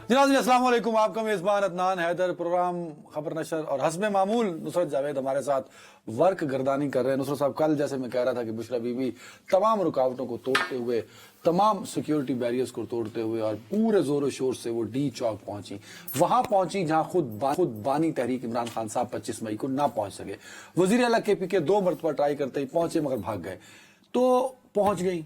جناب السلام علیکم، آپ کا میزبان عدنان حیدر، پروگرام خبر نشر اور حسب معمول نصرت جاوید ہمارے ساتھ ورک گردانی کر رہے ہیں۔ نصرت صاحب، کل جیسے میں کہہ رہا تھا کہ بشرا بی بی تمام رکاوٹوں کو توڑتے ہوئے، تمام سیکیورٹی بیریئرز کو توڑتے ہوئے اور پورے زور و شور سے وہ ڈی چوک پہنچی، وہاں پہنچی جہاں خود بانی تحریک عمران خان صاحب 25 مئی کو نہ پہنچ سکے۔ وزیر اعلیٰ کے پی کے 2 مرتبہ ٹرائی کرتے ہی پہنچے مگر بھاگ گئے، تو پہنچ گئی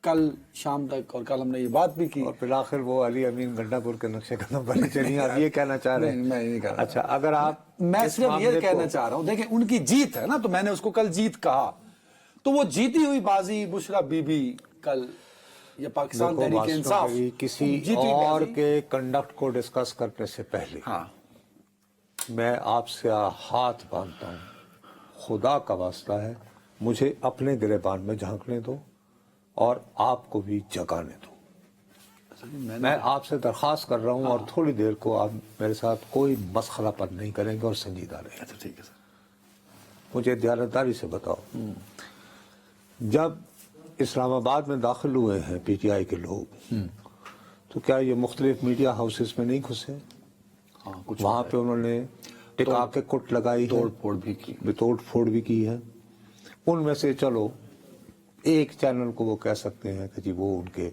کل شام تک، اور کل ہم نے یہ بات بھی کی اور بالآخر وہ علی امین گنڈا پور کے نقشے قدم پر چلی۔ آپ یہ کہنا چاہ رہے ہیں؟ میں نہیں کہہ رہا۔ اچھا، اگر آپ میں صرف یہ کہنا چاہ رہا ہوں، دیکھیں ان کی جیت ہے نا، تو میں نے اس کو کل جیت کہا، تو وہ جیتی ہوئی بازی بشرا بی بی کل یا پاکستان تحریک انصاف کسی اور کے کنڈکٹ کو ڈسکس کرنے سے پہلے میں آپ سے ہاتھ باندھتا ہوں، خدا کا واسطہ ہے، مجھے اپنے گریبان میں جھانکنے دو اور آپ کو بھی جگانے دو۔ میں آپ سے درخواست کر رہا ہوں اور تھوڑی دیر کو آپ میرے ساتھ کوئی مسخرہ پن نہیں کریں گے اور سنجیدہ رہیں گے۔ ٹھیک ہے سر، مجھے دیانتداری سے بتاؤ، جب اسلام آباد میں داخل ہوئے ہیں پی ٹی آئی کے لوگ، تو کیا یہ مختلف میڈیا ہاؤسز میں نہیں گھسے؟ وہاں پہ انہوں نے ٹکا کے کٹ لگائی ہے، توڑ پھوڑ بھی کی ہے۔ ان میں سے چلو ایک چینل کو وہ کہہ سکتے ہیں کہ جی وہ ان کے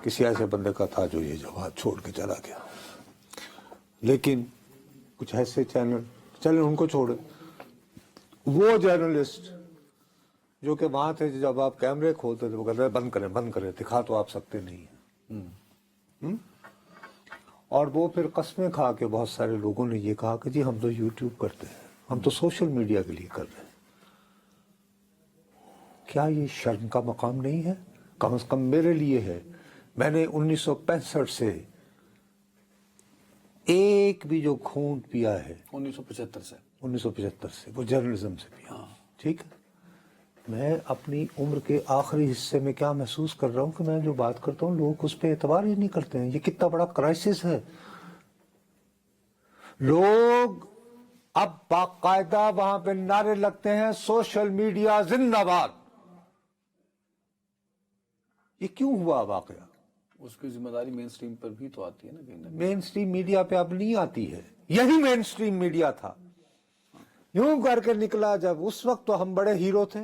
کسی ایسے بندے کا تھا جو یہ جواب چھوڑ کے چلا گیا، لیکن کچھ ایسے چینل چلیں ان کو چھوڑے، وہ جرنلسٹ جو کہ وہاں تھے جب آپ کیمرے کھولتے تھے وہ کہتے ہیں بند کریں دکھا تو آپ سکتے نہیں ہیں، اور وہ پھر قسمیں کھا کے بہت سارے لوگوں نے یہ کہا کہ جی ہم تو یوٹیوب کرتے ہیں، ہم تو سوشل میڈیا کے لیے کر رہے ہیں۔ کیا یہ شرم کا مقام نہیں ہے؟ کم از کم میرے لیے ہے۔ میں نے 1965 سے ایک بھی جو گھونٹ پیا ہے 1975 سے وہ جرنلزم سے پیا، ٹھیک ہے؟ میں اپنی عمر کے آخری حصے میں کیا محسوس کر رہا ہوں کہ میں جو بات کرتا ہوں لوگ اس پہ اعتبار ہی نہیں کرتے ہیں۔ یہ کتنا بڑا کرائسس ہے۔ لوگ اب باقاعدہ وہاں پہ نعرے لگتے ہیں سوشل میڈیا زندہ باد۔ یہ کیوں ہوا واقعہ؟ اس کی ذمہ داری مین سٹریم پر بھی تو آتی ہے نا، کہیں نہ کہیں۔ مین سٹریم میڈیا پہ اب نہیں آتی ہے، یہی مین سٹریم میڈیا تھا، یوں کر کے نکلا جب اس وقت تو ہم بڑے ہیرو تھے،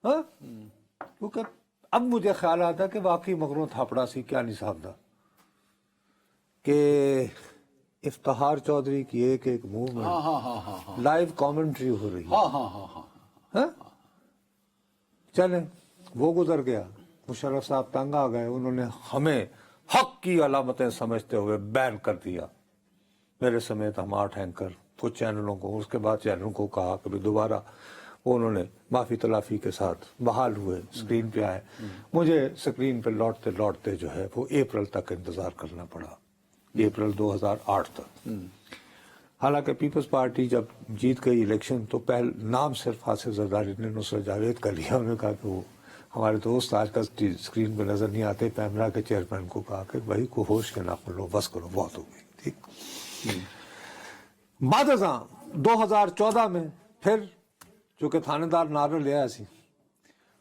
ہاں، کیونکہ اب مجھے خیال آتا کہ واقعی مغروں تھاپڑا سی کیا نصاب تھا کہ افتخار چودھری کی ایک موومنٹ لائیو کامنٹری ہو رہی ہے، چلیں وہ گزر گیا، مشرف صاحب تنگ آ گئے، انہوں نے ہمیں حق کی علامتیں سمجھتے ہوئے بین کر دیا، میرے سمیت ہم 8 اینکر کچھ چینلوں کو، اس کے بعد چینلوں کو کہا کہ دوبارہ انہوں نے معافی تلافی کے ساتھ بحال ہوئے، سکرین پہ آئے۔ مجھے سکرین پہ لوٹتے جو ہے وہ اپریل تک انتظار کرنا پڑا، اپریل 2008 تک۔ حالانکہ پیپلز پارٹی جب جیت گئی الیکشن تو نام صرف آصف زرداری نے نصرت جاوید کا لیا، انہوں نے کہا کہ وہ ہمارے دوست آج کل اسکرین پہ نظر نہیں آتے، پیمرا کے چیئرمین کو کہا کہ بھائی کو ہوش کے ناخن لو، بس کرو، بہت ہو گئی، ٹھیک۔ بعد ازاں 2014 میں پھر چونکہ تھانے دار نعرہ لیا سی،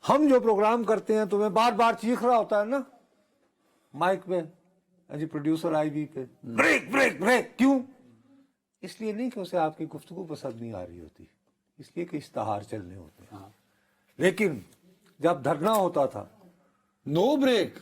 ہم جو پروگرام کرتے ہیں تمہیں بار بار چیخ رہا ہوتا ہے نا مائک پہ، جی پروڈیوسر آئی بی پہ، بریک بریک بریک، کیوں؟ اس لیے نہیں کہ اسے آپ کی گفتگو پسند نہیں آ رہی ہوتی، اس لیے کہ اشتہار چلنے ہوتے ہیں۔ لیکن جب دھرنا ہوتا تھا نو بریک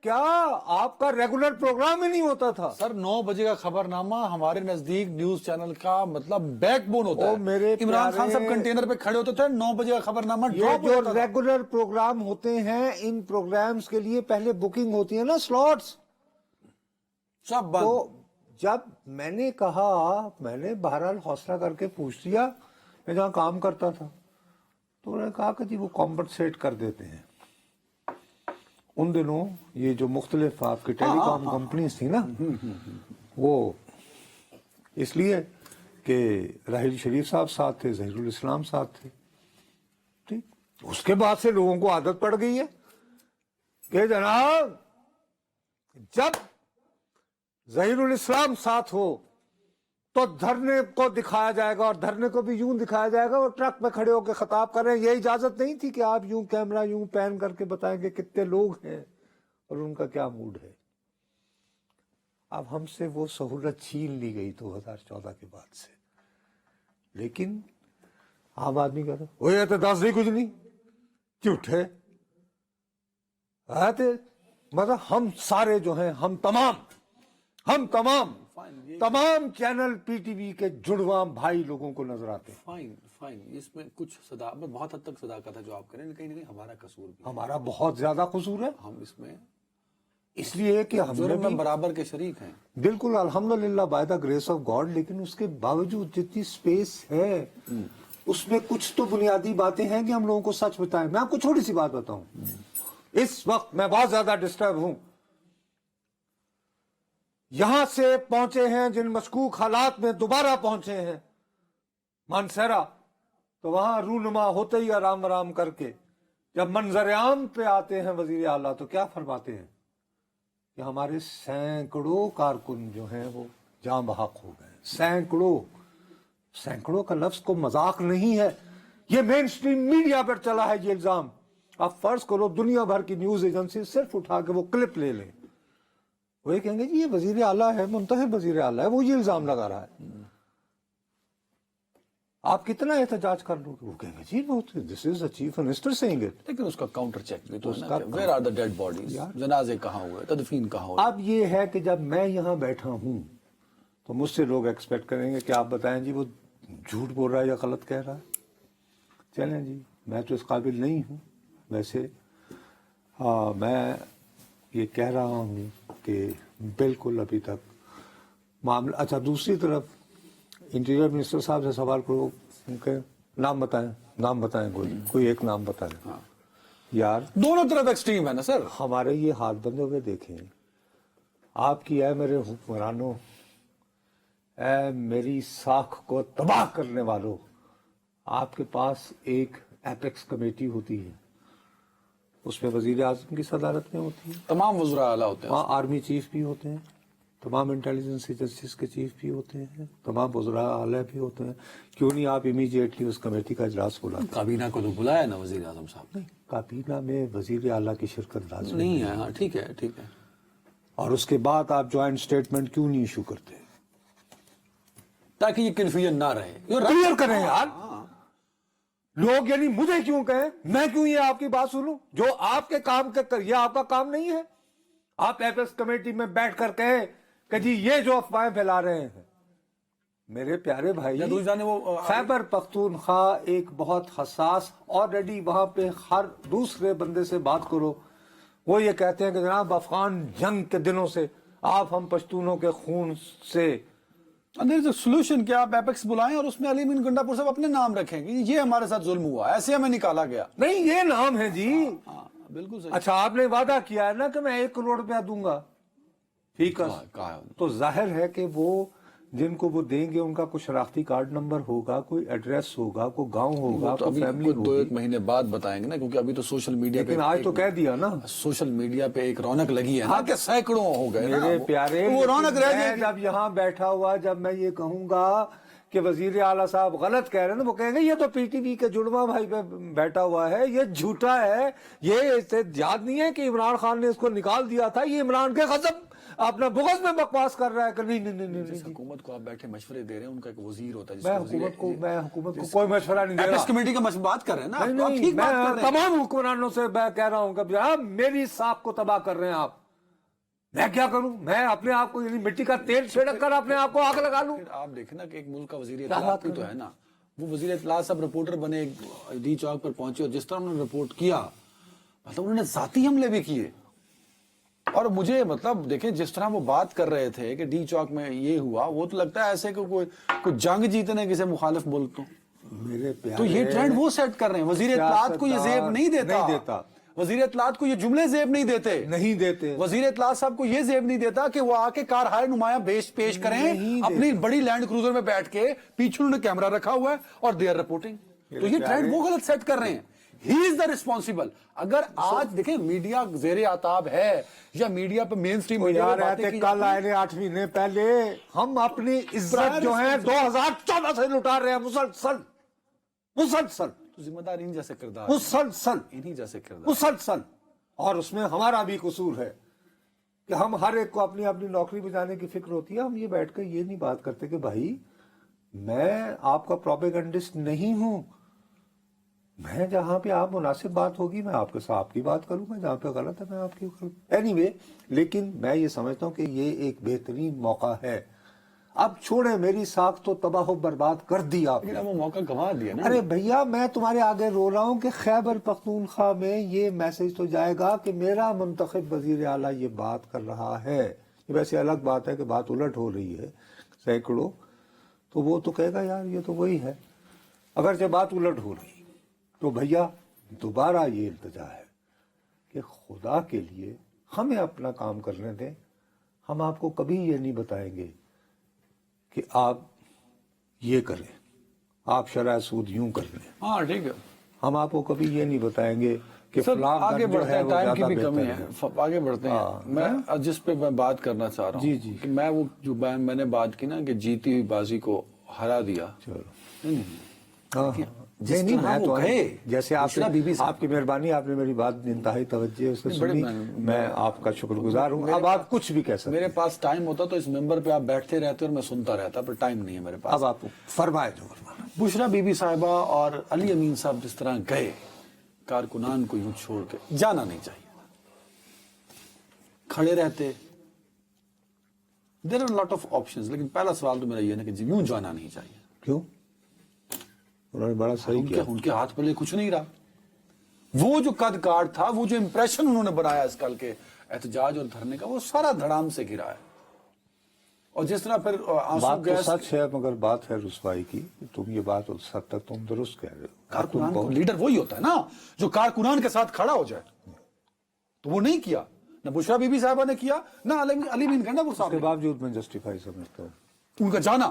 کیا آپ کا ریگولر پروگرام ہی نہیں ہوتا تھا سر؟ 9 بجے کا خبر نامہ ہمارے نزدیک نیوز چینل کا مطلب بیک بون ہوتا ہے۔ میرے عمران خان صاحب کنٹینر پہ کھڑے ہوتے تھے، 9 بجے کا خبر نامہ یہ جو ریگولر پروگرام ہوتے ہیں، ان پروگرامز کے لیے پہلے بکنگ ہوتی ہے نا، سلاٹس سب بند۔ تو جب میں نے کہا، میں نے بہرحال حوصلہ کر کے پوچھ لیا، میں جہاں کام کرتا تھا تو انہوں نے کہا کہ جی وہ کمپنسیٹ کر دیتے ہیں۔ ان دنوں یہ جو مختلف آپ کی ٹیلی کام کمپنیز تھی نا، وہ اس لیے کہ راحیل شریف صاحب ساتھ تھے، ظہیر الاسلام ساتھ تھے، ٹھیک۔ اس کے بعد سے لوگوں کو عادت پڑ گئی ہے کہ جناب جب ظہیر الاسلام ساتھ ہو تو دھرنے کو دکھایا جائے گا، اور دھرنے کو بھی یوں دکھایا جائے گا، اور ٹرک پہ کھڑے ہو کے خطاب کر رہے ہیں۔ یہ اجازت نہیں تھی کہ آپ یوں کیمرہ یوں پین کر کے بتائیں کہ کتنے لوگ ہیں اور ان کا کیا موڈ ہے۔ اب ہم سے وہ سہولت چھین لی گئی 2014 کے بعد سے. لیکن عام آدمی کہتا وہ یہ تو 10 نہیں کچھ نہیں جھوٹے آتے. مطلب ہم سارے جو ہیں ہم تمام چینل پی ٹی وی کے جڑواں بھائی لوگوں کو نظر آتے ہیں. فائن اس میں کچھ بہت حد تک صداقت ہے جو آپ کریں, کہیں نہ کہیں ہمارا قصور بھی ہمارا بہت زیادہ قصور ہے. ہم اس میں اس لیے کہ ہم نے جرم میں بھی برابر کے شریک ہیں. بالکل الحمدللہ by the grace of God. لیکن اس کے باوجود جتنی سپیس ہے اس میں کچھ تو بنیادی باتیں ہیں کہ ہم لوگوں کو سچ بتائیں. میں آپ کو چھوٹی سی بات بتاؤں. اس وقت میں بہت زیادہ ڈسٹرب ہوں. یہاں سے پہنچے ہیں جن مشکوک حالات میں دوبارہ پہنچے ہیں مانسہرہ, تو وہاں رونما ہوتے ہی آرام کر کے جب منظر عام پہ آتے ہیں وزیر اعلیٰ تو کیا فرماتے ہیں کہ ہمارے سینکڑوں کارکن جو ہیں وہ جاں بحق ہو گئے. سینکڑوں کا لفظ کو مذاق نہیں ہے. یہ مین سٹریم میڈیا پر چلا ہے یہ الزام. آپ فرض کرو دنیا بھر کی نیوز ایجنسی صرف اٹھا کے وہ کلپ لے لیں, وہ یہ کہیں گے جی یہ وزیر اعلیٰ ہے, منتخب وزیر اعلیٰ ہے, وہ یہ الزام لگا رہا ہے. آپ کتنا احتجاج کر لو گے, وہ کہیں گے جی this is a chief minister seeing it. لیکن اس کا کاؤنٹر چیک بھی تو ہے نا, where are the dead bodies, جنازے کہاں ہوئے, تدفین کہاں ہوئے. اب یہ ہے کہ جب میں یہاں بیٹھا ہوں تو مجھ سے لوگ ایکسپیکٹ کریں گے کہ آپ بتائیں جی وہ جھوٹ بول رہا ہے یا غلط کہہ رہا ہے. چلیں جی, میں تو اس قابل نہیں ہوں. ویسے میں یہ کہہ رہا ہوں کہ بالکل ابھی تک معاملہ. اچھا دوسری طرف انٹیریئر منسٹر صاحب سے سوال کرو کہ نام بتائیں کوئی ایک نام بتائیں. یار دونوں طرف ایکسٹریم ہے نا سر. ہمارے یہ ہاتھ بندے ہوئے دیکھیں آپ کی, اے میرے حکمرانوں, اے میری ساکھ کو تباہ کرنے والوں, آپ کے پاس ایک ایپیکس کمیٹی ہوتی ہے, اس میں وزیر اعظم کی صدارت میں ہوتی ہے, تمام وزراء اعلیٰ ہوتے ہیں, وہاں آرمی چیف بھی ہوتے ہیں, تمام انٹیلیجنس ایجنسیز کے چیف بھی ہوتے ہیں, تمام وزراء اعلیٰ بھی ہوتے ہیں. کیوں نہیں آپ امیڈیٹلی اس کمیٹی کا اجلاس بلاتے؟ کابینہ کو تو بلایا نا وزیر اعظم صاحب نے. کابینہ میں وزیر اعلیٰ کی شرکت لازمی نہیں ہے. ہاں ٹھیک ہے. اور اس کے بعد آپ جوائنٹ اسٹیٹمنٹ کیوں نہیں ایشو کرتے تاکہ یہ کنفیوژن نہ رہے. کلیئر کریں یار. لوگ یعنی مجھے کیوں کہیں, میں کیوں یہ آپ کی بات سنوں جو آپ کے کام کے, یہ آپ کا کام نہیں ہے. آپ ایپیکس کمیٹی میں بیٹھ کر کہیں کہ جی یہ جو افواہیں پھیلا رہے ہیں. میرے پیارے بھائی, خیبر پختونخوا ایک بہت حساس, آلریڈی وہاں پہ ہر دوسرے بندے سے بات کرو وہ یہ کہتے ہیں کہ جناب افغان جنگ کے دنوں سے آپ ہم پشتونوں کے خون سے سولوشن کیا, آپ ایپیکس بلائیں اور اس میں علی امین گنڈا پور صاحب اپنے نام رکھیں گے, یہ ہمارے ساتھ ظلم ہوا, ایسے ہمیں نکالا گیا. نہیں یہ نام ہے جی. بالکل صحیح. اچھا آپ نے وعدہ کیا ہے نا کہ میں 1 کروڑ روپیہ دوں گا, ٹھیک ہے, تو ظاہر ہے کہ وہ جن کو وہ دیں گے ان کا کوئی شناختی کارڈ نمبر ہوگا, کوئی ایڈریس ہوگا, کوئی گاؤں ہوگا, کوئی فیملی ہوگی. 2-1 مہینے بعد بتائیں گے نا, کیونکہ ابھی تو سوشل میڈیا پہ, لیکن آج تو کہہ دیا نا, سوشل میڈیا پہ ایک رونق لگی ہے نا کہ سینکڑوں ہو گئے. میرے پیارے, وہ رونق رہ جائے. جب یہاں بیٹھا ہوا جب میں یہ کہوں گا کہ وزیر اعلیٰ صاحب غلط کہہ رہے ہیں, وہ کہیں گے یہ تو پی ٹی وی کے جڑواں بھائی پہ بیٹھا ہوا ہے, یہ جھوٹا ہے, یہ اسے یاد نہیں ہے کہ عمران خان نے اس کو نکال دیا تھا, یہ عمران کے غضب اپنا بغض میں بکواس کر رہا ہے کہ نہیں. حکومت کو آپ بیٹھے مشورے دے رہے ہیں, ان کا ایک وزیر ہوتا ہے. میں حکومت کو کوئی مشورہ نہیں دے رہا. ایپیکس کمیٹی کا بات کر رہے ہیں نا, میں تمام حکمرانوں سے میں کہہ رہا ہوں کہ آپ میری ساکھ کو تباہ کر رہے ہیں. آپ میں کیا کروں, میں اپنے آپ کو یعنی مٹی کا تیل چھڑک کر اپنے آپ کو آگ لگا لوں. آپ دیکھیں نا کہ ایک ملک کا وزیر اطلاعات بھی تو ہے نا, وہ وزیر اطلاعات صاحب رپورٹر بنے, ڈی چوک پر پہنچے اور جس طرح انہوں نے رپورٹ کیا, مطلب انہوں نے ذاتی حملے بھی کیے. اور مجھے مطلب دیکھیں جس طرح وہ بات کر رہے تھے کہ ڈی چوک میں یہ ہوا, وہ تو لگتا ہے ایسے کہ کوئی جنگ جیتنے کسی مخالف ملک میرے پیارے, تو یہ ٹرینڈ وہ سیٹ کر رہے ہیں. وزیر اطلاعات کو یہ زیب نہیں دیتا, وزیر اطلاعات کو یہ جملے زیب نہیں دیتے. وزیر اطلاعات صاحب کو یہ زیب نہیں دیتا کہ وہ آ کے کار ہائے نمایاں پیش کریں اپنی بڑی لینڈ کروزر میں بیٹھ کے, پیچھے انہوں نے کیمرہ رکھا ہوا ہے اور دے آر رپورٹنگ. تو یہ ٹرینڈ وہ غلط سیٹ کر رہے ہیں. ہی از دا ریسپانسبل. اگر آج دیکھیں میڈیا زیر آتاب ہے یا میڈیا پہ مین سٹریم میڈیا پہ باتیں کی, کل آئے 8 مہینے پہلے ہم اپنی عزت جو ہے 2014 سے لٹا رہے ہیں مسلسل. تو ذمہ دار انہی جیسے کردار, مسلسل, انہی جیسے کردار, مسلسل. اور اس میں ہمارا بھی قصور ہے. کہ ہم ہر ایک کو اپنی اپنی نوکری بجانے کی فکر ہوتی ہے. ہم یہ بیٹھ کے یہ نہیں بات کرتے کہ بھائی میں آپ کا پروپیگنڈسٹ نہیں ہوں. میں جہاں پہ آپ مناسب بات ہوگی میں آپ کے ساتھ آپ کی بات کروں گا, جہاں پہ غلط ہے میں آپ کی کروں. اینی وے, لیکن میں یہ سمجھتا ہوں کہ یہ ایک بہترین موقع ہے. اب چھوڑیں, میری ساکھ تو تباہ و برباد کر دی آپ نے. لیکن اب وہ موقع گنوا دیا نا. ارے بھیا میں تمہارے آگے رو رہا ہوں کہ خیبر پختونخوا میں یہ میسج تو جائے گا کہ میرا منتخب وزیر اعلیٰ یہ بات کر رہا ہے. یہ ویسے الگ بات ہے کہ بات الٹ ہو رہی ہے سینکڑوں, تو وہ تو کہے گا یار یہ تو وہی ہے. اگرچہ بات الٹ ہو رہی تو بھیا دوبارہ یہ التجا ہے کہ خدا کے لیے ہمیں اپنا کام کرنے دیں. ہم آپ کو کبھی یہ نہیں بتائیں گے کہ آپ یہ کریں, آپ شرح سود یوں کر لیں. ہاں ٹھیک ہے. ہم آپ کو کبھی یہ نہیں بتائیں گے کہ سر فلاں آگے گن جو بڑھتے ہے ہیں, وہ ٹائم کی زیادہ بھی کمی بہتر ہے, آگے بڑھتے ہیں. میں جس پہ میں بات کرنا چاہ رہا جی جی. ہوں کہ میں وہ جو میں نے بات کی نا کہ جیتی ہوئی بازی کو ہرا دیا. چلو نہیں ہاں جس نہیں طرح میں وہ تو گئے, جیسے آپ بشرا بی بی صاحب آپ کی مہربانی, آپ نے میری بات انتہائی توجہ سے بڑے سنی, میں آپ کا شکر گزار ہوں. اب آپ کچھ بھی کہہ سکتے میرے ہیں. پاس ٹائم ہوتا تو اس ممبر پہ آپ بیٹھتے رہتے اور میں سنتا رہتا, پر ٹائم نہیں ہے میرے پاس. اب آپ فرمائے جو فرمانا. بشرا بی بی صاحبہ اور علی امین صاحب جس طرح گئے, کارکنان کو یوں چھوڑ کے جانا نہیں چاہیے. کھڑے رہتے, there are lot of options, لیکن پہلا سوال تو میرا یہ ہے کہ یوں جانا نہیں چاہیے. کیوں؟ انہوں نے بڑا صحیح کیا. ان کے ہاتھ پلے کچھ نہیں رہا. وہ جو قد کاٹ تھا, وہ جو امپریشن انہوں نے بنایا اس کل کے احتجاج اور دھرنے کا, وہ سارا دھڑام سے گرا ہے. اور جس طرح پھر آنسو بات تو گیس, سچ ہے, مگر بات ہے رسوائی کی. تم یہ بات اس حد تک تم درست کہہ رہے ہو. کارکنان کو لیڈر وہی ہوتا ہے نا جو کارکنان کے ساتھ کھڑا ہو جائے. تو وہ نہیں کیا, نہ بشرا بی بی صاحبہ نے کیا, نہ علی امین گنڈا پور اس صاحب کے نے. باوجود میں جسٹیفائی سمجھتا ہوں. ان کا جانا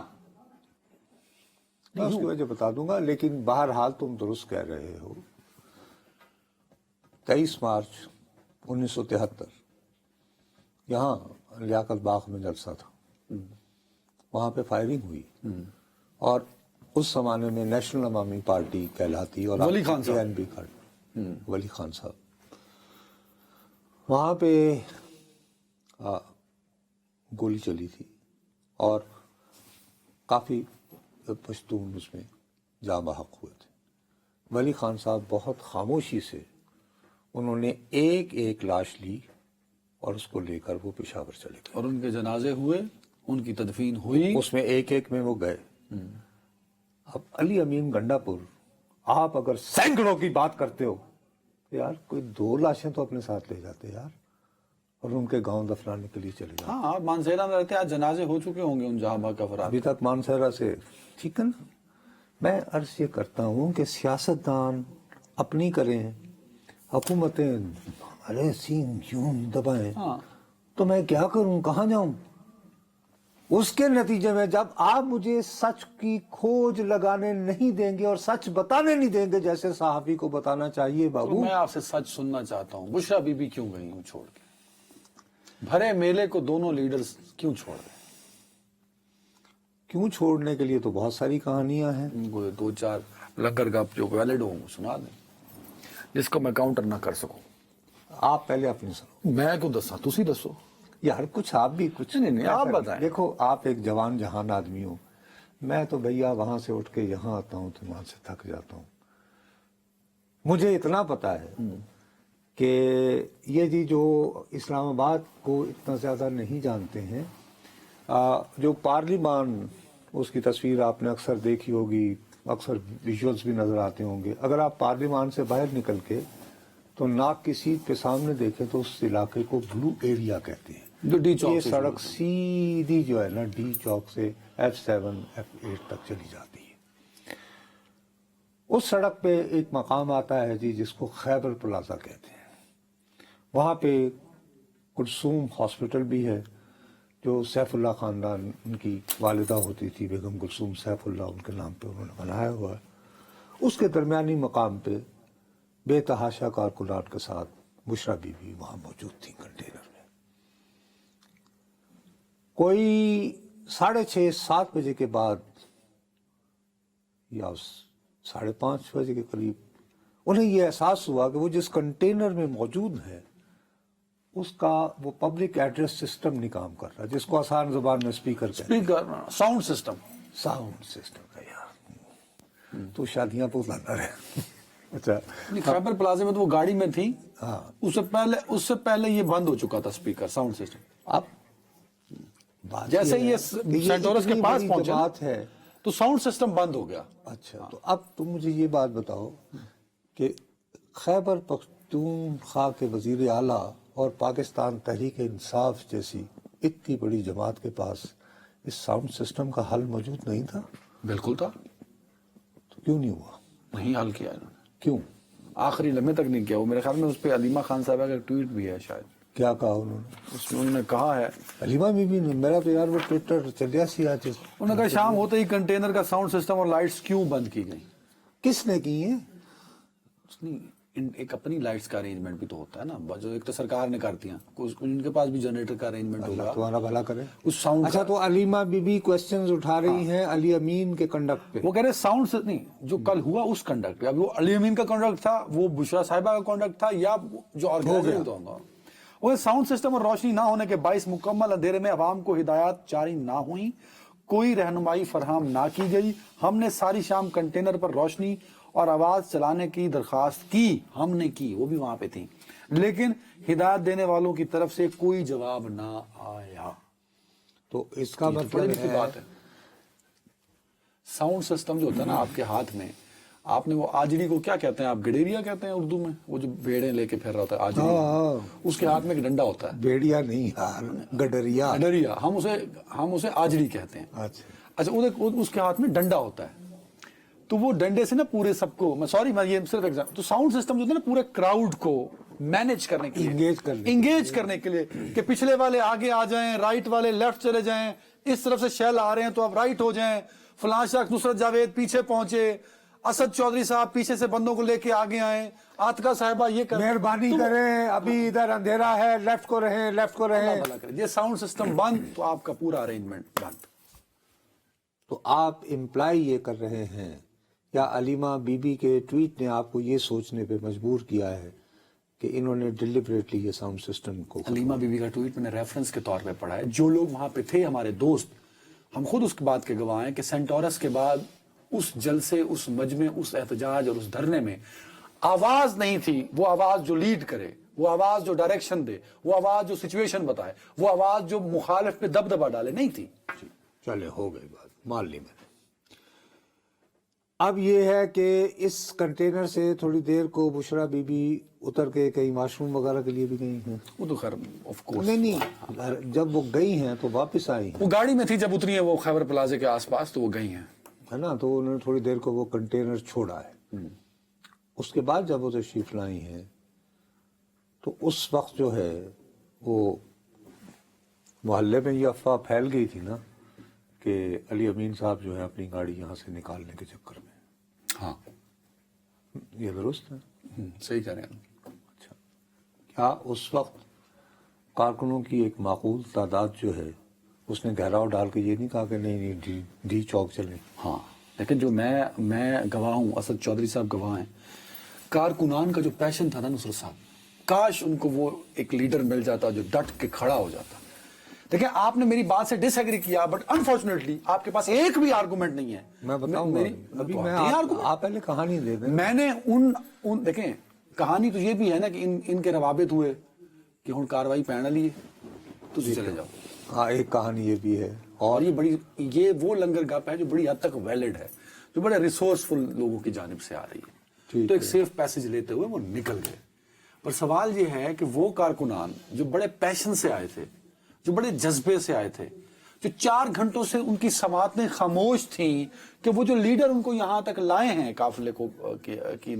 میں اس کی وجہ بتا دوں گا, لیکن بہرحال تم درست کہہ رہے ہو. 23 مارچ 1973 یہاں لیاقت باغ میں جلسہ تھا, وہاں پہ فائرنگ ہوئی, اور اس زمانے میں نیشنل عوامی پارٹی کہلاتی, اور ولی خان صاحب, NP ولی خان صاحب, وہاں پہ گولی چلی تھی اور کافی پشتون اس میں جاں بحق ہوئے تھے. ولی خان صاحب بہت خاموشی سے انہوں نے ایک ایک لاش لی اور اس کو لے کر وہ پشاور چلے گئے, اور ان کے جنازے ہوئے, ان کی تدفین ہوئی. اس میں ایک ایک میں وہ گئے. اب علی امین گنڈا پور, آپ اگر سینکڑوں کی بات کرتے ہو تو یار کوئی 2 لاشیں تو اپنے ساتھ لے جاتے یار, اور ان کے گاؤں دفنانے کے لیے چلے جاتے. ہاں آپ مانسیرا میں رہتے ہیں, آج جنازے ہو چکے ہوں گے ان جہاں بحق افراد. ابھی تک مانسہرہ سے ٹھیک ہے نا. میں عرض یہ کرتا ہوں کہ سیاستدان اپنی کریں, حکومتیں ہمارے سین کیوں دبائیں, تو میں کیا کروں, کہاں جاؤں. اس کے نتیجے میں جب آپ مجھے سچ کی کھوج لگانے نہیں دیں گے اور سچ بتانے نہیں دیں گے جیسے صحافی کو بتانا چاہیے, بابو میں آپ سے سچ سننا چاہتا ہوں. بشرا بی بی کیوں گئی ہوں چھوڑ کے؟ بھرے میلے کو دونوں لیڈرز کیوں چھوڑ گئے؟ کیوں چھوڑنے کے لیے تو بہت ساری کہانیاں ہیں. ان کو 2-4 لنگر گپ جو ویلڈ ہوں سنا دیں, جس کو میں کاؤنٹر نہ کر سکوں. آپ پہلے اپنی سنو. میں کیوں دسا, تسی دسو. یار کچھ آپ بھی کچھ نہیں, آپ بتائیں. دیکھو آپ ایک جوان جہان آدمی ہو, میں تو بھیا وہاں سے اٹھ کے یہاں آتا ہوں تو وہاں سے تھک جاتا ہوں. مجھے اتنا پتا ہے کہ یہ جی جو اسلام آباد کو اتنا زیادہ نہیں جانتے ہیں, جو پارلیمان اس کی تصویر آپ نے اکثر دیکھی ہوگی, اکثر ویژولز بھی نظر آتے ہوں گے. اگر آپ پارلیمان سے باہر نکل کے تو ناک کی سیٹ پہ سامنے دیکھیں تو اس علاقے کو بلو ایریا کہتے ہیں. جو ڈی چوک یہ سے سڑک سیدھی جو ہے نا ڈی چوک سے F7 F8 تک چلی جاتی ہے. اس سڑک پہ ایک مقام آتا ہے جی جس کو خیبر پلازا کہتے ہیں. وہاں پہ کلثوم ہاسپٹل بھی ہے جو سیف اللہ خاندان, ان کی والدہ ہوتی تھی بیگم کلثوم سیف اللہ, ان کے نام پہ انہوں نے بنایا ہوا ہے. اس کے درمیانی مقام پہ بے تحاشا کارکنان کے ساتھ بشرا بی بی وہاں موجود تھی کنٹینر میں. کوئی 6:30-7 بجے کے بعد یا 5:30 بجے کے قریب انہیں یہ احساس ہوا کہ وہ جس کنٹینر میں موجود ہے اس کا وہ پبلک ایڈریس سسٹم نہیں کام کر رہا، جس کو آسان زبان میں اسپیکر کہتے ہیں. Speaker sound system. Sound system کا یار تو شادیاں تو لانا رہے. اچھا خیبر پلازے میں تو وہ گاڑی میں تھی، ہاں اس سے پہلے یہ بند ہو چکا تھا اسپیکر ساؤنڈ سسٹم. اب بات جیسے یہ سینٹورس کے اتنی پاس بڑی پہنچا بات ہے. تو ساؤنڈ سسٹم بند ہو گیا. اچھا تو اب تم مجھے یہ بات بتاؤ کہ خیبر پختونخوا کے وزیر اعلیٰ اور پاکستان تحریک انصاف جیسی اتنی بڑی جماعت کے پاس اس ساؤنڈ سسٹم کا حل موجود نہیں تھا؟ بالکل تھا. تو کیوں نہیں ہوا؟ نہیں حل کیا انہوں نے، کیوں؟ آخری لمحے تک نہیں کیا. وہ میرے خیال میں اس پہ علیمہ خان صاحبہ کا ٹویٹ بھی ہے شاید، کیا کہا انہوں نے؟ اس میں انہوں نے کہا ہے، علیمہ بی بی نے، میرا تو یار وہ ٹویٹر چلیا سی آج. انہوں نے کہا شام ہوتے ہی کنٹینر کا ساؤنڈ سسٹم اور لائٹس کیوں بند کی گئی. کس نے کی ہیں؟ اس نے ایک اپنی لائٹس کا ارینجمنٹ بھی تو ہوتا ہے نا، جو ایک تو سرکار نے کر دیا، ان کے پاس بھی جنریٹر کا ارینجمنٹ اللہ ہوگا تمہارا بھلا کرے. اس ساؤنڈ. اچھا تو علیمہ بی بی کوسچنز اٹھا رہی ہیں علی امین کے کنڈکٹ پہ. وہ کہہ رہے ساؤنڈ نہیں، جو کل ہوا اس کنڈکٹ پہ. اب وہ علی امین کا کنڈکٹ تھا، وہ بشرا صاحبہ کا کنڈکٹ تھا، یا جو آرگنائزر ہوگا. وہ ساؤنڈ سسٹم اور روشنی نہ ہونے کے باعث مکمل اندھیرے میں عوام کو ہدایات جاری نہ ہوئیں، کوئی رہنمائی فراہم نہ کی گئی. ہم نے ساری شام کنٹینر پر روشنی اور آواز چلانے کی درخواست کی، ہم نے کی، وہ بھی وہاں پہ تھی، لیکن ہدایت دینے والوں کی طرف سے کوئی جواب نہ آیا. تو اس کا بڑی مطلب کی بات ہے. ساؤنڈ سسٹم جو ہوتا ہے نا آپ کے ہاتھ میں، آپ نے وہ آجڑی کو کیا کہتے ہیں آپ؟ گڈیریا کہتے ہیں اردو میں، وہ جو بھیڑیں لے کے پھر رہا ہوتا ہے آجڑی، اس کے ہاتھ میں ایک ڈنڈا ہوتا ہے، بیڑیا نہیں یار، گڈریا. گڈریا. ہم اسے آجڑی کہتے ہیں. اچھا اس کے ہاتھ میں ڈنڈا ہوتا ہے، تو وہ ڈنڈے سے نا پورے سب کو، میں یہ صرف ایگزامپل. تو ساؤنڈ سسٹم جو ہے نا پورے کراؤڈ کو مینج کرنے کے لیے، انگیج کرنے کے لیے، کہ پچھلے والے آگے آ جائیں، رائٹ والے لیفٹ چلے جائیں، اس طرف سے شیل آ رہے ہیں تو آپ رائٹ ہو جائیں، فلاں شخص نصرت جاوید پیچھے پہنچے، اسد چودھری صاحب پیچھے سے بندوں کو لے کے آگے آئیں، آتکا صاحبہ یہ کریں، مہربانی کریں ابھی ادھر اندھیرا ہے، لیفٹ کو رہیں، لیفٹ کو رہیں. یہ ساؤنڈ سسٹم بند تو آپ کا پورا ارینجمنٹ بند. تو آپ امپلائی یہ کر رہے ہیں یا علیمہ بی بی کے ٹویٹ نے آپ کو یہ سوچنے پہ مجبور کیا ہے کہ انہوں نے ڈیلیبریٹلی یہ ساؤنڈ سسٹم کو؟ علیمہ بی بی کا ٹویٹ میں نے ریفرنس کے طور پہ پڑھا ہے. جو لوگ وہاں پہ تھے ہمارے دوست، ہم خود اس بات کے گواہ ہیں کہ سینٹورس کے بعد اس جلسے، اس مجمع، اس احتجاج اور اس دھرنے میں آواز نہیں تھی. وہ آواز جو لیڈ کرے، وہ آواز جو ڈائریکشن دے، وہ آواز جو سچویشن بتائے، وہ آواز جو مخالف پہ دبدبا ڈالے، نہیں تھی. چلے ہو گئی بات، مان لی میں نے. اب یہ ہے کہ اس کنٹینر سے تھوڑی دیر کو بشرا بی بی اتر کے کہیں واش روم وغیرہ کے لیے بھی گئی ہیں؟ وہ تو خیر آف کورس نہیں، جب وہ گئی ہیں تو واپس آئی ہیں، وہ گاڑی میں تھی جب اتری ہیں وہ خیبر پلازے کے آس پاس، تو وہ گئی ہیں، ہے نا. تو انہوں نے تھوڑی دیر کو وہ کنٹینر چھوڑا ہے. اس کے بعد جب وہ تشریف لائی ہیں تو اس وقت جو ہے وہ محلے میں یہ افواہ پھیل گئی تھی نا کہ علی امین صاحب جو ہے اپنی گاڑی یہاں سے نکالنے کے چکر میں. ہاں یہ درست ہے؟ صحیح کہہ رہے ہیں. اچھا، کیا اس وقت کارکنوں کی ایک معقول تعداد جو ہے اس نے گھیراؤ ڈال کے یہ نہیں کہا کہ نہیں ڈی چوک چلیں؟ ہاں، لیکن جو میں گواہ ہوں، اسد چودھری صاحب گواہ ہیں، کارکنان کا جو پیشن تھا نا نصرت صاحب، کاش ان کو وہ ایک لیڈر مل جاتا جو ڈٹ کے کھڑا ہو جاتا. دیکھیں آپ نے میری بات سے ڈس ایگری کیا، بٹ انفارچونیٹلی آپ کے پاس ایک بھی آرگومنٹ نہیں ہے. میں بتاؤں گا ابھی، میں آپ پہلے کہانی دے دیں. میں نے ان دیکھیں کہانی تو یہ بھی ہے نا کہ ان کے روابط ہوئے کہ ہن کاروائی پہن لیے تو چلے جاؤ. ہاں، ایک کہانی یہ بھی ہے. اور یہ وہ لنگر گپ ہے جو بڑی حد تک ویلڈ ہے، جو بڑے ریسورسفل لوگوں کی جانب سے آ رہی ہے. تو ایک سیف پیسج لیتے ہوئے وہ نکل گئے. پر سوال یہ ہے کہ وہ کارکنان جو بڑے پیشن سے آئے تھے، جو بڑے جذبے سے آئے تھے، جو 4 گھنٹوں سے ان کی سماعتیں خاموش تھیں کہ وہ جو لیڈر ان کو یہاں تک لائے ہیں قافلے کو کی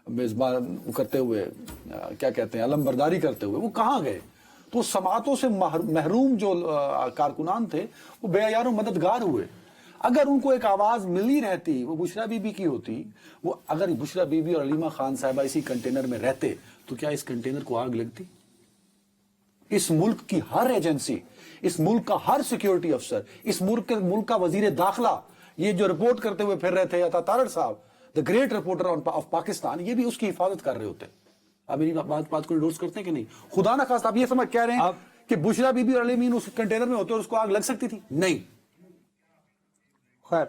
میزبان کرتے ہوئے، کیا کہتے ہیں، علم برداری کرتے ہوئے، وہ کہاں گئے؟ تو سماعتوں سے محروم جو کارکنان تھے وہ بے یار و مددگار ہوئے. اگر ان کو ایک آواز ملی رہتی، وہ بشرا بی بی کی ہوتی، وہ اگر بشرا بی بی اور علیمہ خان صاحبہ اسی کنٹینر میں رہتے تو کیا اس کنٹینر کو آگ لگتی؟ اس ملک کی ہر ایجنسی، اس ملک کا ہر سیکیورٹی افسر، اس ملک کا وزیر داخلہ، یہ جو رپورٹ کرتے ہوئے پھر رہے تھے عطا تارڑ صاحب، the great reporter of Pakistan, یہ بھی اس کی حفاظت کر رہے ہوتے آپ میری بات کو انڈورس کرتے ہیں کہ نہیں؟ خدا نہ خواستہ آپ یہ سمجھ کہہ رہے ہیں کہ بشرا بی بی اور علی امین اس کنٹینر میں ہوتے اور اس کو آگ لگ سکتی تھی؟ نہیں. خیر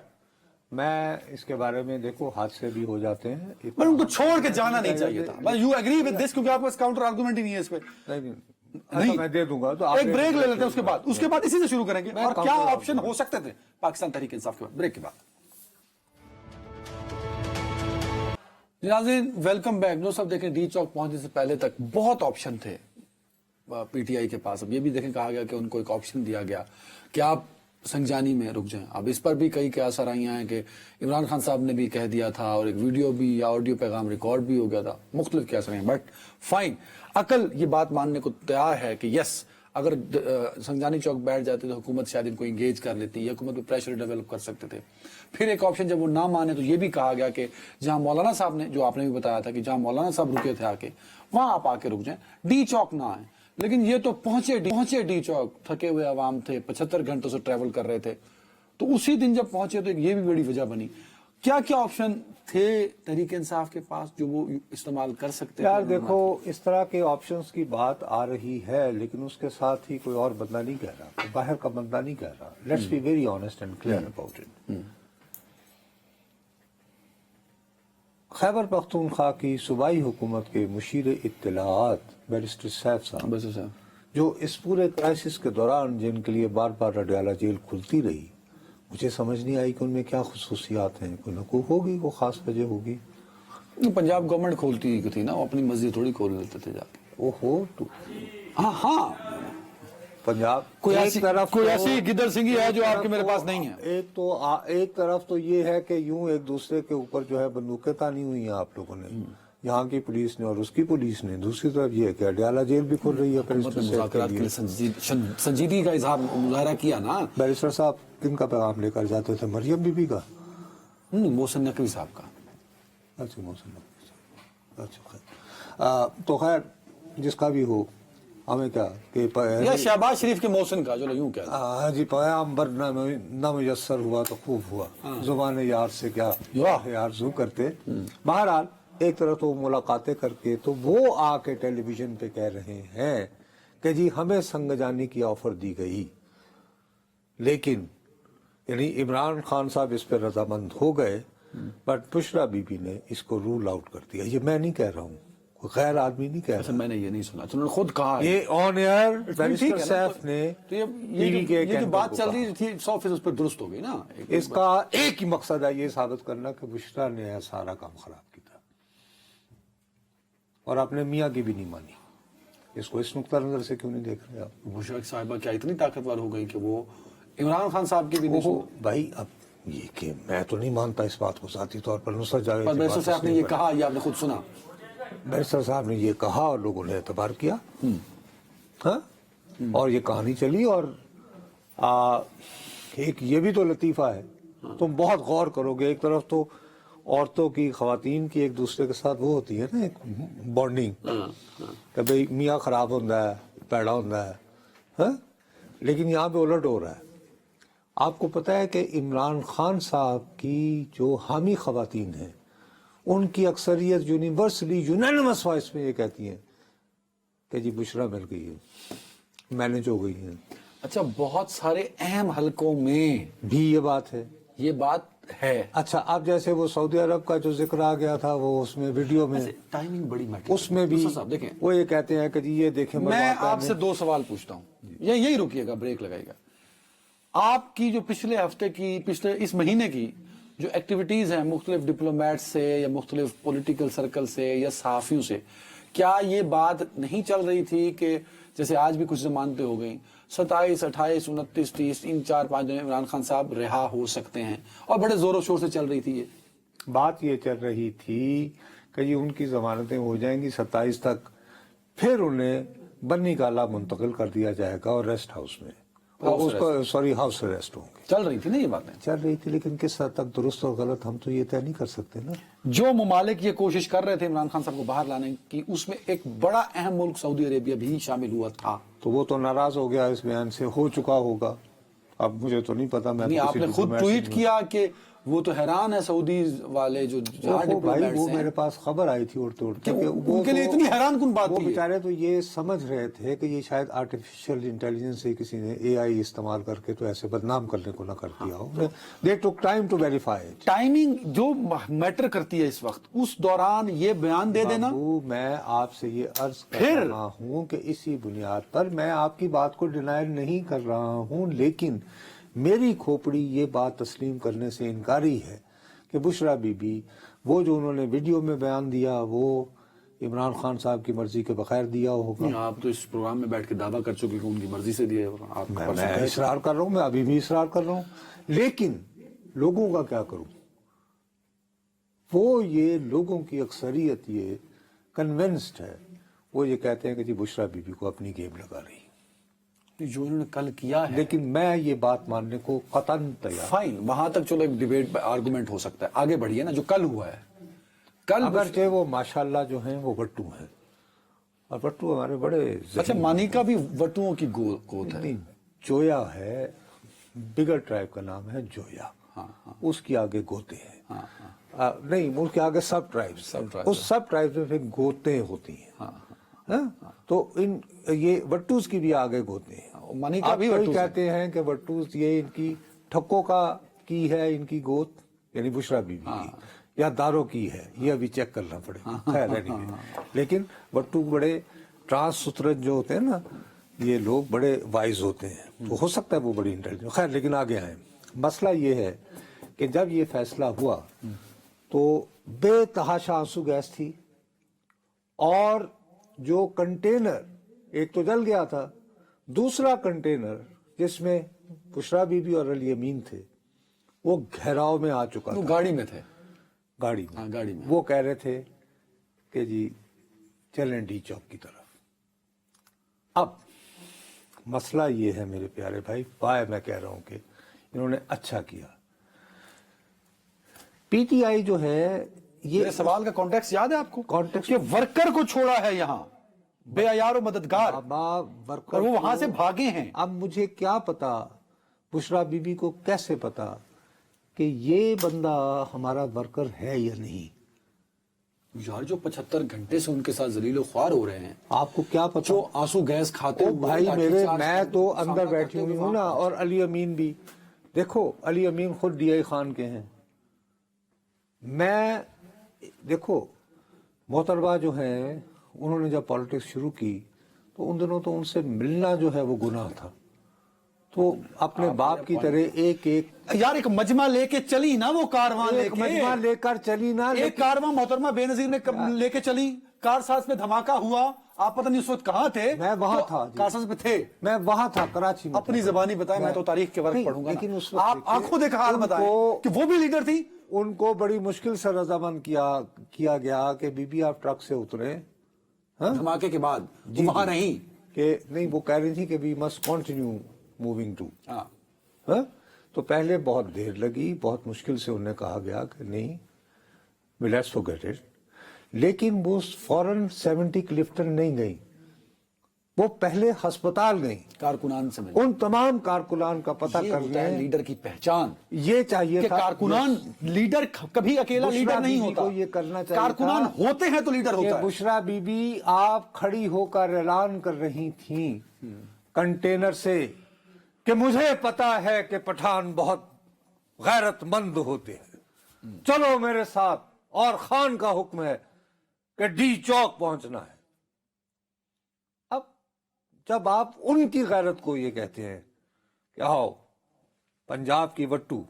میں اس کے بارے میں دیکھو حادثے بھی ہو جاتے ہیں. پر ان کو چھوڑ کے جانا نہیں چاہیے تھا. بس یو ایگری ود دس کیونکہ آپ کو اس کاؤنٹر آرگومنٹ ہی نہیں ہے اس پہ. نہیں میں دے دوں گا تو ایک بریک لے لیتے ہیں اس کے بعد اسی سے شروع کریں گے. اور کیا آپشن ہو سکتے تھے پاکستان تحریک انصاف کے بعد بریک کے بعد. ناظرین ویلکم بیک. جو سب دیکھیں ڈی چوک پہنچنے سے پہلے تک بہت آپشن تھے پی ٹی آئی کے پاس. اب یہ بھی دیکھیں کہا گیا کہ ان کو ایک آپشن دیا گیا کہ آپ سنجانی میں رک جائیں. اب اس پر بھی کئی کیا سرائیاں ہیں کہ عمران خان صاحب نے بھی کہہ دیا تھا اور ایک ویڈیو بھی یا آڈیو پیغام ریکارڈ بھی ہو گیا تھا. مختلف کیا سرائیاں. بٹ فائن عقل یہ بات ماننے کو تیار ہے کہ یس اگر سنجانی چوک بیٹھ جاتے تو حکومت شاید ان کو انگیج کر لیتی یا حکومت پہ پریشر ڈیولپ کر سکتے تھے. پھر ایک آپشن جب وہ نہ مانے تو یہ بھی کہا گیا کہ جہاں مولانا صاحب نے جو آپ نے بھی بتایا تھا کہ جہاں مولانا صاحب رکے تھے آ کے وہاں آپ آ کے رک جائیں, ڈی چوک نہ آئیں. لیکن یہ تو پہنچے ڈی چوک, تھکے ہوئے عوام تھے, 75 گھنٹوں سے ٹریول کر رہے تھے, تو اسی دن جب پہنچے تو یہ بھی بڑی وجہ بنی. کیا کیا آپشن تھے تحریک انصاف کے پاس جو وہ استعمال کر سکتے یار دیکھو اس طرح کے آپشنز کی بات آ رہی ہے لیکن اس کے ساتھ ہی کوئی اور بندہ نہیں کہہ رہا, باہر کا بندہ نہیں کہہ رہا. Let's be very honest and clear about it. Khyber Pakhtunkhwa کی صوبائی حکومت کے مشیر اطلاعات بیرسٹر سیف صاحب جو اس پورے کرائسس کے دوران جن کے لیے بار بار رڈیالہ جیل کھلتی رہی, مجھے سمجھ نہیں آئی کہ ان میں کیا خصوصیات ہیں. کوئی نقوق ہوگی, کوئی خاص وجہ ہوگی. پنجاب گورنمنٹ کھولتی تھی نا, وہ اپنی مسجد تھوڑی کھول لیتے تھے جا کے. اوہو ہاں پنجاب کوئی ایسی گدر سنگھی ہے جو آپ کے میرے پاس نہیں ہے. ایک طرف تو یہ ہے کہ یوں ایک دوسرے کے اوپر جو ہے بندوقیں تانی ہوئی ہیں آپ لوگوں نے, یہاں کی پولیس نے اور اس کی پولیس نے. دوسری طرف یہ کہ اڈیالہ جیل بھی کھل رہی ہے. مذاکرات کے لیے سنجیدگی کا اظہار مظاہرہ کیا نا. بیرسٹر صاحب کن کا پیغام لے کر جاتے تھے؟ مریم بی بی کا, محسن نقوی صاحب کا. اچھا محسن نقوی صاحب. اچھا خیر تو خیر جس کا بھی ہو, ہمیں کیا کہ یا شہباز شریف کے محسن کا جو یوں کیا ہاں جی پیغمبر نہ میسر ہوا تو خوب ہوا, زبان یار سے کیا یار زو کرتے. بہرحال ایک طرح تو ملاقاتیں کر کے تو وہ آ کے ٹیلی ویژن پہ کہہ رہے ہیں کہ جی ہمیں سنگ جانی کی آفر دی گئی, لیکن یعنی عمران خان صاحب اس پہ رضامند ہو گئے بٹ بشرا بی بی نے اس کو رول آؤٹ کر دیا. یہ میں نہیں کہہ رہا ہوں, کوئی غیر آدمی نہیں کہہ رہا. میں نے یہ نہیں سنا, انہوں نے خود کہا یہ آن ایئر بیرسٹر سیف نے یہ جو بات چل رہی تھی 100% اس پہ درست ہو گئی نا. اس کا ایک ہی مقصد ہے یہ ثابت کرنا کہ بشرا نے سارا کام خراب کیا اور اپنے میاں کی بھی نہیں مانی. اس کو اس نقطہ نظر سے کیوں نہیں دیکھ رہے آپ؟ بشرا صاحبہ کیا اتنی طاقتور ہو گئی کہ وہ عمران خان صاحب کی بھی نہیں. بھائی اب یہ کہ میں تو نہیں مانتا اس بات کو ذاتی طور پر. نصرت جاوید بیرسٹر صاحب نے یہ کہا, یہ آپ نے خود سنا. بیرسٹر صاحب نے یہ کہا اور لوگوں نے اعتبار کیا, ہاں, اور یہ کہانی چلی. اور ایک یہ بھی تو لطیفہ ہے, تم بہت غور کرو گے. ایک طرف تو عورتوں کی خواتین کی ایک دوسرے کے ساتھ وہ ہوتی ہے نا ایک بانڈنگ کہ بھئی میاں خراب ہوتا ہے, پیڑا ہوتا ہے, ہاں, لیکن یہاں پہ الٹ ہو رہا ہے. آپ کو پتہ ہے کہ عمران خان صاحب کی جو حامی خواتین ہیں ان کی اکثریت یونیورسلی یونینیمس وائس میں یہ کہتی ہیں کہ جی بشرا مل گئی ہے, مینج ہو گئی ہے. اچھا بہت سارے اہم حلقوں میں بھی یہ بات ہے, یہ بات ہے. اچھا اب جیسے وہ سعودی عرب کا جو ذکر آ گیا تھا وہ اس میں ویڈیو میں ٹائمنگ بڑی میٹر, اس میں بھی دیکھیں وہ یہ کہتے ہیں کہ جی یہ دیکھیں. میں آپ سے 2 سوال پوچھتا ہوں, یہی رکیے گا, بریک لگائے گا. آپ کی جو پچھلے ہفتے کی اس مہینے کی جو ایکٹیویٹیز ہیں مختلف ڈپلومیٹ سے یا مختلف پولیٹیکل سرکل سے یا صحافیوں سے, کیا یہ بات نہیں چل رہی تھی کہ جیسے آج بھی کچھ ضمانتیں ہو گئیں 27, 28, 29, 30 ان 4-5 دنوں عمران خان صاحب رہا ہو سکتے ہیں, اور بڑے زور و شور سے چل رہی تھی یہ بات. یہ چل رہی تھی کہ یہ ان کی ضمانتیں ہو جائیں گی 27 تک, پھر انہیں بنی گالا منتقل کر دیا جائے گا اور ریسٹ ہاؤس میں اس کو ہاؤس اریسٹ ہوں گے. چل رہی تھی نا یہ باتیں, چل رہی تھی, لیکن کس حد تک درست اور غلط ہم تو یہ طے نہیں کر سکتے نا. جو ممالک یہ کوشش کر رہے تھے عمران خان صاحب کو باہر لانے کی, اس میں ایک بڑا اہم ملک سعودی عربیہ بھی شامل ہوا تھا. تو وہ تو ناراض ہو گیا اس بیان سے, ہو چکا ہوگا, اب مجھے تو نہیں پتا. میں آپ نے خود ٹویٹ کیا کہ وہ تو حیران ہے سعودی والے جو جہاں دیکھو بھائی، ڈپلومیٹس وہ ہیں میرے پاس خبر آئی تھی اڑتے اڑتے کہ ان کے لیے اتنی حیران کن بات وہ تھی یہ۔ بیچارے تو یہ سمجھ رہے تھے کہ یہ شاید آرٹیفیشل انٹیلیجنس سے کسی نے اے آئی استعمال کر کے تو ایسے بدنام کرنے کو نہ کر دیا ہو. They took time to verify it. Timing جو میٹر کرتی ہے اس وقت، اس دوران یہ بیان دے دینا. بابو، میں آپ سے یہ عرض کر رہا ہوں کہ اسی بنیاد پر میں آپ کی بات کو ڈینائل نہیں کر رہا ہوں، لیکن میری کھوپڑی یہ بات تسلیم کرنے سے انکاری ہے کہ بشرا بی بی وہ جو انہوں نے ویڈیو میں بیان دیا وہ عمران خان صاحب کی مرضی کے بغیر دیا ہوگا. آپ تو اس پروگرام میں بیٹھ کے دعویٰ کر چکے کہ ان کی مرضی سے دیے. آپ میں اصرار کر رہا ہوں، میں ابھی بھی اصرار کر رہا ہوں، لیکن لوگوں کا کیا کروں؟ وہ یہ لوگوں کی اکثریت یہ کنونسڈ ہے، وہ یہ کہتے ہیں کہ جی بشرا بی بی کو اپنی گیم لگا رہی. جو انہوں نے کل کیا ہے، لیکن میں یہ بات ماننے کو قطعاً تیار. فائن، وہاں تک چلو ایک ڈیبیٹ آرگومنٹ ہو سکتا ہے، آگے بڑھیے نا. جو کل ہوا ہے، کل اگرچہ وہ ماشاءاللہ جو ہیں وہ وٹو ہیں، اور وٹو ہمارے بڑے اچھا مانیکا بھی وٹوؤں کی گوت ہے. نہیں، جویا ہے، بگر ٹرائب کا نام ہے جویا، اس کی آگے گوتے ہیں. نہیں، اس کے آگے سب ٹرائبز، اس سب ٹرائبز میں پھر گوتے ہوتی ہیں. تو ان یہ وٹوز کی بھی آگے گوتے ہیں. مانیکا آپ بھی کوئی وٹوز کہتے ہیں کہ وٹوز یہ ان کی ٹھکوں کا کی ہے، ان کی گوت یعنی بشرا بی بی کی، یا داروں کی ہے، یہ ابھی چیک کرنا پڑے گا. خیر anyway. لیکن وٹو بڑے ٹرانس سترج جو ہوتے ہیں نا، یہ لوگ بڑے وائز ہوتے ہیں، تو ہو سکتا ہے وہ بڑی انٹیلیجنٹ. خیر لیکن آگے آئیں. مسئلہ یہ ہے کہ جب یہ فیصلہ ہوا تو بے تحاشا آنسو گیس تھی، اور جو کنٹینر ایک تو جل گیا تھا، دوسرا کنٹینر جس میں بشرا بی بی اور علی امین تھے وہ گھیراؤ میں آ چکا وہ تھا. گاڑی میں تھے، گاڑی میں گاڑی میں. وہ کہہ رہے تھے کہ جی چلیں ڈی چوک کی طرف. اب مسئلہ یہ ہے میرے پیارے بھائی، میں کہہ رہا ہوں کہ انہوں نے اچھا کیا. پی ٹی آئی جو ہے، یہ میرے سوال کا کانٹیکس یاد ہے آپ کو؟ Context- کہ ورکر کو چھوڑا ہے یہاں، بے عیار و مددگار، ورکر اور وہ وہاں کو- سے بھاگے ہیں. اب مجھے کیا پتا، بشرا بی بی کو کیسے پتا کہ یہ بندہ ہمارا ورکر ہے یا نہیں؟ یار جو 75 گھنٹے سے ان کے ساتھ ذلیل و خوار ہو رہے ہیں، آپ کو کیا پتا؟ جو آنسو گیس کھاتے او بھائی لاٹھی میرے، چارج میں تو سامنا اندر کرتے بیٹھی ہوئی ہوئے ہوں نا، اور علی امین بھی. دیکھو علی امین خود ڈی آئی خان کے ہیں. میں دیکھو محتربہ جو ہیں، انہوں نے جب پالیٹکس شروع کی تو ان دنوں تو ان سے ملنا جو ہے وہ گناہ تھا. تو اپنے باپ کی طرح ایک یار ایک مجمع لے کے چلی نا، وہ کارواں لے کے، مجمع لے کر چلی نا. ایک کارواں محترمہ بے نظیر نے لے کے چلی. کارساز میں دھماکہ ہوا، آپ پتہ نہیں اس وقت کہاں تھے؟ میں وہاں تھا جی. کارساز پہ تھے؟ میں وہاں تھا، کراچی میں. اپنی زبانی بتائیں، میں تو تاریخ کے ورق نہیں، پڑھوں گا لیکن نا. اس وقت آپ دیکھیے، آنکھوں دیکھا حال ان بتائیں کو- کہ وہ بھی لیڈر تھی. ان کو بڑی مشکل سے رضامند کیا گیا کہ بی بی آپ ٹرک سے اترے دھماکے کے بعد وہ وہاں نہیں کہ نہیں. وہ کہہ رہی تھی کہ we must continue moving to. ہاں. تو پہلے بہت دیر لگی، بہت مشکل سے انہیں کہا گیا کہ نہیں، لیٹس فورگیٹ اٹ. لیکن وہ فوراً 70 کلفٹن نہیں گئی، وہ پہلے ہسپتال گئی. کارکنان سے ملے. ان تمام کارکنان کا پتہ یہ کر ہوتا ہے لیں. لیڈر کی پہچان، یہ چاہیے کہ تھا کارکنان، لیڈر کبھی اکیلا بشرا لیڈر نہیں بی بی ہوتا. کو یہ کرنا چاہیے کارکنان تھا ہوتے ہیں تو لیڈر کہ ہوتا ہے. بشرا بی بی آپ کھڑی ہو کر اعلان کر رہی تھیں کنٹینر سے کہ مجھے پتا ہے کہ پٹھان بہت غیرت مند ہوتے ہیں، چلو میرے ساتھ، اور خان کا حکم ہے کہ ڈی چوک پہنچنا ہے. اب جب آپ ان کی غیرت کو یہ کہتے ہیں کہ آؤ پنجاب کی وٹو،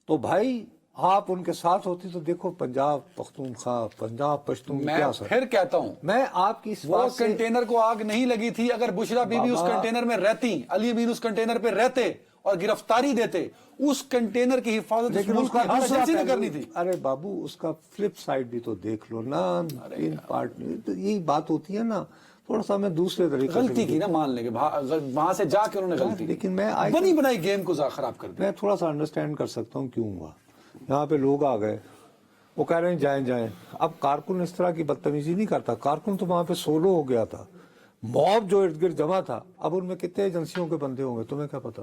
تو بھائی آپ ان کے ساتھ ہوتی تو دیکھو پنجاب پختونخوا، پنجاب پشتون میں کیا سر. پھر کہتا ہوں، میں آپ کی اس وہ بات سے کنٹینر کو آگ نہیں لگی تھی. اگر بشرا بی بی اس بابا، کنٹینر میں رہتی، علی امین اس کنٹینر پہ رہتے اور گرفتاری دیتے، اس کنٹینر کی حفاظت اس لیکن اس ملک کا کی ہر دوسرا ایجنسی نے پہلو- کرنی تھی. ارے بابو، اس کا فلپ سائڈ بھی تو دیکھ لو نا. ان پارٹ یہی بات ہوتی ہے نا، تھوڑا سا میں دوسرے طریقے سے غلطی کی نا، مان لیں گے وہاں سے جا کے انہوں نے غلطی کی. لیکن میں بنی بنائی گیم کو خراب کر دیا. میں تھوڑا سا انڈرسٹینڈ کر سکتا ہوں کیوں ہوا. یہاں پہ لوگ آ گئے، وہ کہہ رہے ہیں جائیں. اب کارکن اس طرح کی بدتمیزی نہیں کرتا. کارکن تو وہاں پہ سولو ہو گیا تھا، موب جو ارد گرد جمع تھا. اب ان میں کتنے ایجنسیوں کے بندے ہوں گے تمہیں کیا پتا.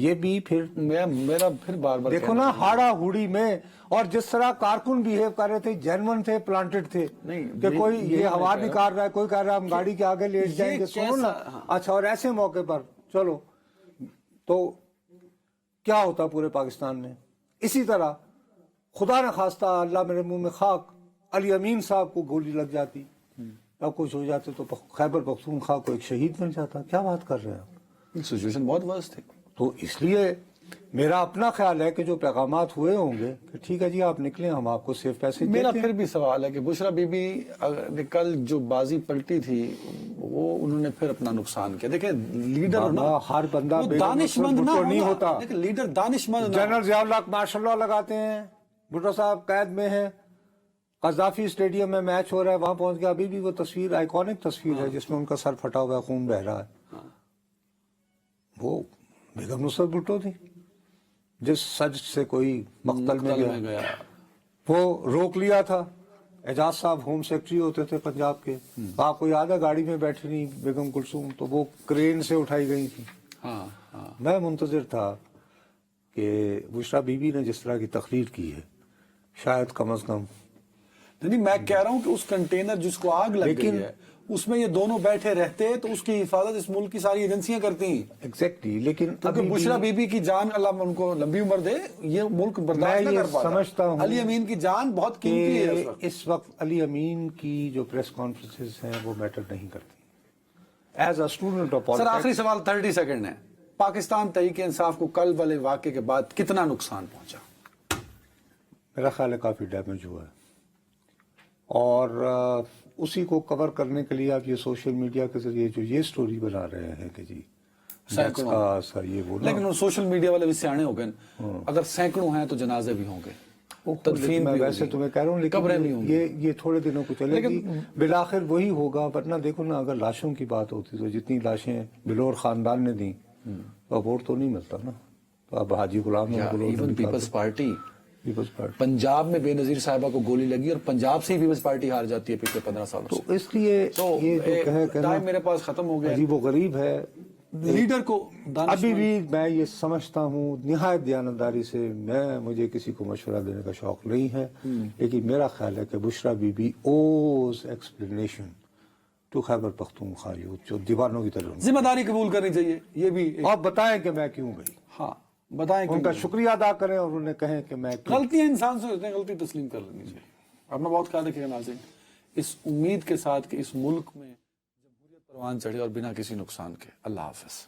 یہ بھی پھر میرا پھر بار بار دیکھو نا ہاڑا ہوڑی میں، اور جس طرح کارکن بیہیو کر رہے تھے، جینون تھے، پلانٹڈ تھے نہیں، کہ کوئی یہی یہ ہوا میں کہہ نکال رہا ہے، کوئی کہہ رہا ہے ہم گاڑی کے آگے لیٹ جائیں گے، سنو نا اچھا، اور ایسے موقع پر چلو تو کیا ہوتا پورے پاکستان میں؟ اسی طرح خدا نہ خواستہ، اللہ میرے منہ میں خاک، علی امین صاحب کو گولی لگ جاتی، اب کچھ ہو جاتے تو خیبر پختونخوا کو ایک شہید بن جاتا. کیا بات کر رہے ہیں آپ؟ سچویشن بہت ورسٹ تھی. تو اس لیے میرا اپنا خیال ہے کہ جو پیغامات ہوئے ہوں گے کہ ٹھیک ہے جی آپ نکلیں، ہم آپ کو سیف پیسے میرا پھر بھی سوال ہے کہ بشرا بی بی نے کل جو بازی پلٹی تھی وہ انہوں نے پھر اپنا نقصان کیا. دیکھیں لیڈر ہونا، ہر بندہ دانش مند نہ نہیں ہوتا. لیکن لیڈر دانش مند. جنرل ضیاء الحق ماشاء اللہ لگاتے ہیں، بھٹو صاحب قید میں ہیں، قذافی اسٹیڈیم میں میچ ہو رہا ہے، وہاں پہنچ گیا. ابھی بھی وہ تصویر آئیکونک تصویر ہے جس میں ان کا سر پھٹا ہوا ہے، خون بہ رہا ہے. وہ بیگم نصرت بھٹو تھی جس سج سے کوئی مقتل میں گیا، وہ روک لیا تھا. اعجاز صاحب ہوم سیکرٹری ہوتے تھے پنجاب کے، آپ کو یاد ہے گاڑی میں بیٹھی نہیں بیگم کلثوم، تو وہ کرین سے اٹھائی گئی تھی. میں منتظر تھا کہ بشرا بی بی نے جس طرح کی تقریر کی ہے شاید کم از کم، نہیں میں کہہ رہا ہوں کہ اس کنٹینر جس کو آگ لگ گئی ہے اس میں یہ دونوں بیٹھے رہتے تو اس کی حفاظت اس ملک کی ساری ایجنسیاں کرتی ہیں. ایگزیکٹلی. لیکن کیونکہ بشرا بی بی کی جان اللہ ان کو لمبی عمر دے، یہ ملک برداشت نہ کر پاتا. سمجھتا ہوں علی امین کی جان بہت قیمتی ہے. اس وقت علی امین کی جو پریس کانفرنسز ہیں وہ میٹر نہیں کرتی. ایز اے اسٹوڈنٹ آف سر آخری سوال 30 سیکنڈ ہے. پاکستان تحریک انصاف کو کل والے واقعے کے بعد کتنا نقصان پہنچا؟ میرا خیال ہے کافی ڈیمیج ہوا ہے، اور اسی کو کور کرنے کے لیے آپ یہ سوشل میڈیا کے ذریعے جو یہ سٹوری بنا رہے ہیں کہ جی یہ وہ، لیکن سوشل میڈیا والے بھی سیانے ہو گئے. اگر سینکڑوں ہیں تو جنازے بھی ہوں گے، تدفین میں بھی ویسے ہوگی، تمہیں کہہ رہا ہوں، قبریں بھی لیکن ہوں گی. یہ تھوڑے دنوں کو چلے گی، بالآخر وہی ہوگا. ورنہ دیکھو نا، اگر لاشوں کی بات ہوتی تو جتنی لاشیں بلور خاندان نے دیں تو ووٹ تو نہیں ملتا نا. تو اب حاجی Ghulam even Peoples party Punjab میں بے نظیر صاحبہ کو گولی لگی اور پنجاب سے ہی پیپلز پارٹی ہار جاتی ہے پچھلے 15 سالوں سے. تو اس لیے یہ جو ٹائم میرے پاس ختم ہو گیا. عجیب و غریب ہے. لیڈر کو ابھی بھی میں یہ سمجھتا ہوں نہایت دیانتداری سے، مجھے کسی کو مشورہ دینے کا شوق نہیں ہے، لیکن میرا خیال ہے کہ بشرا بی بی اوز explanation to Khyber Pakhtunkhwa youth جو دیوانوں کی طرح. ذمہ داری قبول کرنی چاہیے. یہ بھی آپ بتائیں کہ میں کیوں گئی، ہاں بتائیں ان کا شکریہ ادا کریں اور انہیں کہیں کہ میں غلطیاں انسان سے ہوتے ہیں، غلطی تسلیم کر لینی چاہیے. اپنا بہت خیال رکھیے گا ناظرین، اس امید کے ساتھ کہ اس ملک میں جمہوریت پروان چڑھے اور بنا کسی نقصان کے. اللہ حافظ.